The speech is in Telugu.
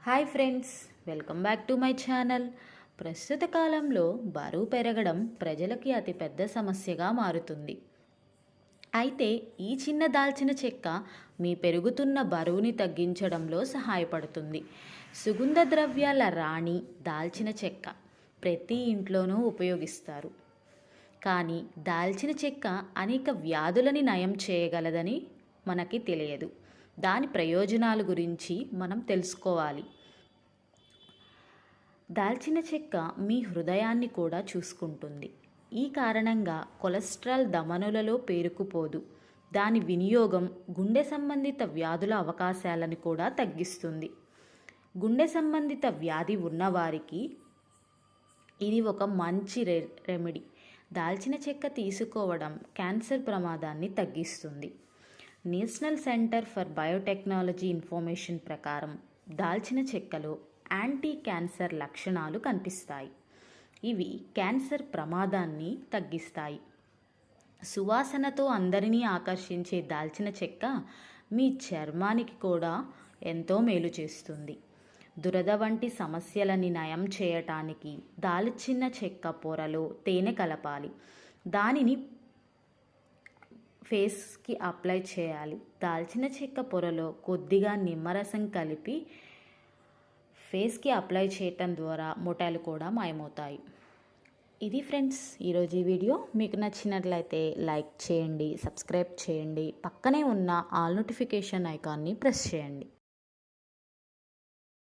Hi friends, welcome back to my channel. ప్రస్తుత కాలంలో బరువు పెరగడం ప్రజలకి అతిపెద్ద సమస్యగా మారుతుంది. అయితే ఈ చిన్న దాల్చిన చెక్క మీ పెరుగుతున్న బరువుని తగ్గించడంలో సహాయపడుతుంది. సుగంధ ద్రవ్యాల రాణి దాల్చిన చెక్క ప్రతి ఇంట్లోనూ ఉపయోగిస్తారు. కానీ దాల్చిన చెక్క అనేక వ్యాధులని నయం చేయగలదని మనకి తెలియదు. దాని ప్రయోజనాల గురించి మనం తెలుసుకోవాలి. దాల్చిన చెక్క మీ హృదయాన్ని కూడా చూసుకుంటుంది. ఈ కారణంగా కొలెస్ట్రాల్ ధమనులలో పేరుకుపోదు. దాని వినియోగం గుండె సంబంధిత వ్యాధుల అవకాశాలను కూడా తగ్గిస్తుంది. గుండె సంబంధిత వ్యాధి ఉన్నవారికి ఇది ఒక మంచి రెమెడీ. దాల్చిన చెక్క తీసుకోవడం క్యాన్సర్ ప్రమాదాన్ని తగ్గిస్తుంది. National centre for biotechnology information ప్రకారం దాల్చిన చెక్కలో యాంటీ క్యాన్సర్ లక్షణాలు కనిపిస్తాయి. ఇవి క్యాన్సర్ ప్రమాదాన్ని తగ్గిస్తాయి. సువాసనతో అందరినీ ఆకర్షించే దాల్చిన చెక్క మీ చర్మానికి కూడా ఎంతో మేలు చేస్తుంది. దురద వంటి సమస్యలని నయం చేయటానికి దాల్చిన చెక్క పొరలో తేనె కలపాలి. దానిని ఫేస్కి అప్లై చేయాలి. దాల్చిన చెక్క పొరలో కొద్దిగా నిమ్మరసం కలిపి ఫేస్కి అప్లై చేయటం ద్వారా మొటిమలు కూడా మాయమవుతాయి. ఇది ఫ్రెండ్స్ ఈరోజు ఈ వీడియో. మీకు నచ్చినట్లయితే లైక్ చేయండి, సబ్స్క్రైబ్ చేయండి, పక్కనే ఉన్న ఆల్ నోటిఫికేషన్ ఐకాన్ని ప్రెస్ చేయండి.